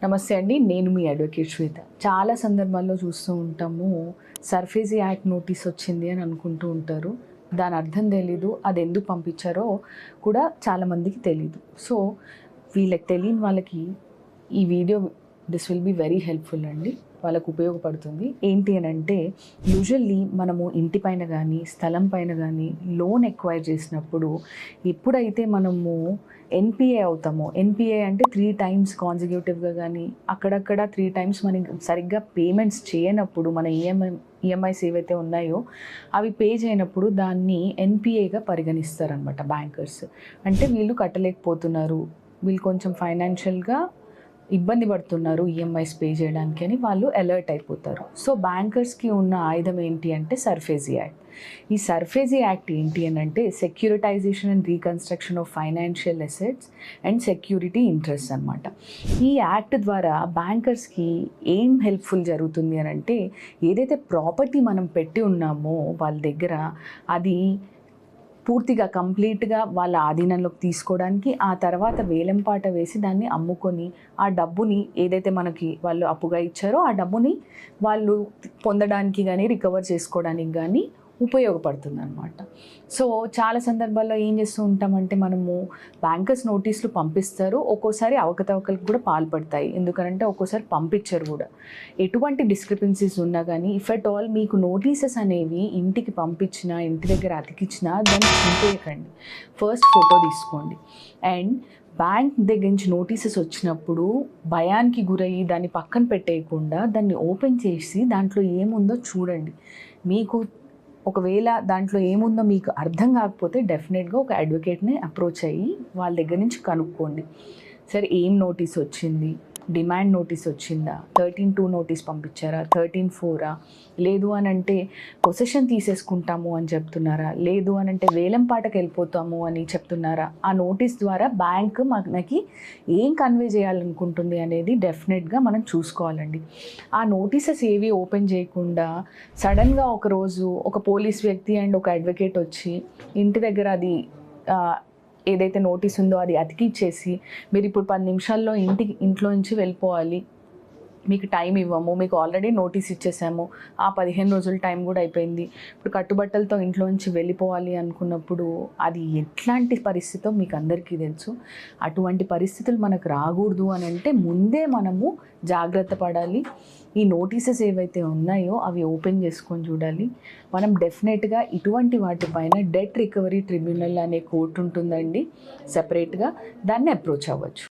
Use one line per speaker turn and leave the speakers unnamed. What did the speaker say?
నమస్తే అండి. నేను మీ అడ్వకేట్ శ్వేత. చాలా సందర్భాల్లో చూస్తూ ఉంటాము, సర్ఫేసీ యాక్ట్ నోటీస్ వచ్చింది అని అనుకుంటూ ఉంటారు. దాని అర్థం తెలీదు, అది ఎందుకు పంపించారో కూడా చాలామందికి తెలీదు. సో వీళ్ళకి తెలియని వాళ్ళకి ఈ video this will be very helpful అండి. వాళ్ళకు ఉపయోగపడుతుంది. ఏంటి అని అంటే, యూజువల్లీ మనము ఇంటి పైన కానీ స్థలం పైన కానీ లోన్ ఎక్వైర్ చేసినప్పుడు ఎప్పుడైతే మనము ఎన్పిఏ అవుతామో, ఎన్పిఏ అంటే 3 times కాన్సిక్యూటివ్గా కానీ అక్కడక్కడ 3 times మనకి సరిగ్గా పేమెంట్స్ చేయనప్పుడు మన ఈఎంఐస్ ఏవైతే ఉన్నాయో అవి పే చేయనప్పుడు దాన్ని ఎన్పిఏగా పరిగణిస్తారనమాట బ్యాంకర్స్. అంటే వీళ్ళు కట్టలేకపోతున్నారు, వీళ్ళు కొంచెం ఫైనాన్షియల్గా ఇబ్బంది పడుతున్నారు ఈఎంఐస్ పే చేయడానికి అని వాళ్ళు అలర్ట్ అయిపోతారు. సో బ్యాంకర్స్కి ఉన్న ఆయుధం ఏంటి అంటే సర్ఫేసీ యాక్ట్. ఈ సర్ఫేసీ యాక్ట్ ఏంటి అని అంటే securitisation and reconstruction of financial assets and security interest అనమాట. ఈ యాక్ట్ ద్వారా బ్యాంకర్స్కి ఏం హెల్ప్ఫుల్ జరుగుతుంది అని అంటే, ఏదైతే ప్రాపర్టీ మనం పెట్టి ఉన్నామో వాళ్ళ దగ్గర అది పూర్తిగా కంప్లీట్గా వాళ్ళ ఆధీనంలోకి తీసుకోవడానికి, ఆ తర్వాత వేలంపాట వేసి దాన్ని అమ్ముకొని ఆ డబ్బుని ఏదైతే మనకి వాళ్ళు అప్పుగా ఇచ్చారో ఆ డబ్బుని వాళ్ళు పొందడానికి కానీ రికవర్ చేసుకోవడానికి కానీ ఉపయోగపడుతుంది అనమాట. సో చాలా సందర్భాల్లో ఏం చేస్తూ ఉంటామంటే, మనము బ్యాంకర్స్ నోటీసులు పంపిస్తారు, ఒక్కోసారి అవకతవకలకు కూడా పాల్పడతాయి. ఎందుకంటే ఒక్కోసారి పంపించరు కూడా. ఎటువంటి డిస్క్రిపెన్సీస్ ఉన్నా కానీ ఇఫ్ ఎట్ ఆల్ మీకు నోటీసెస్ అనేవి ఇంటికి పంపించినా ఇంటి దగ్గర అతికిచ్చినా దాన్ని చింపేయకండి. ఫస్ట్ ఫోటో తీసుకోండి. అండ్ బ్యాంక్ దగ్గర నుంచి నోటీసెస్ వచ్చినప్పుడు భయానికి గురయ్యి దాన్ని పక్కన పెట్టేయకుండా దాన్ని ఓపెన్ చేసి దాంట్లో ఏముందో చూడండి. మీకు ఒకవేళ దాంట్లో ఏముందో మీకు అర్థం కాకపోతే డెఫినెట్గా ఒక అడ్వకేట్ని అప్రోచ్ అయ్యి వాళ్ళ దగ్గర నుంచి కనుక్కోండి. సరే, ఏం నోటీస్ వచ్చింది, డిమాండ్ నోటీస్ వచ్చిందా, 13(2) నోటీస్ పంపించారా, 13(4) లేదు అని అంటే పొసెషన్ తీసేసుకుంటాము అని చెప్తున్నారా, లేదు అని అంటే వేలంపాటకు వెళ్ళిపోతాము అని చెప్తున్నారా, ఆ నోటీస్ ద్వారా బ్యాంక్ మనకి ఏం కన్వే చేయాలనుకుంటుంది అనేది డెఫినెట్గా మనం చూసుకోవాలండి. ఆ నోటీసెస్ ఏవి ఓపెన్ చేయకుండా సడన్గా ఒకరోజు ఒక పోలీస్ వ్యక్తి అండ్ ఒక అడ్వకేట్ వచ్చి ఇంటి దగ్గర అది ఏదైతే నోటీస్ ఉందో అది అతికిచ్చేసి, మీరు ఇప్పుడు 10 నిమిషాల్లో ఇంట్లో నుంచి వెళ్ళిపోవాలి, మీకు టైం ఇవ్వము, మీకు ఆల్రెడీ నోటీస్ ఇచ్చేసాము, ఆ 15 రోజుల టైం కూడా అయిపోయింది, ఇప్పుడు కట్టుబట్టలతో ఇంట్లో నుంచి వెళ్ళిపోవాలి అనుకున్నప్పుడు అది ఎట్లాంటి పరిస్థితో మీకు అందరికీ తెలుసు. అటువంటి పరిస్థితులు మనకు రాకూడదు అని అంటే ముందే మనము జాగ్రత్త పడాలి. ఈ నోటీసెస్ ఏవైతే ఉన్నాయో అవి ఓపెన్ చేసుకొని చూడాలి. మనం డెఫినెట్గా ఇటువంటి వాటిపైన డెట్ రికవరీ ట్రిబ్యునల్ అనే కోర్టు ఉంటుందండి సెపరేట్గా, దాన్ని అప్రోచ్ అవ్వచ్చు.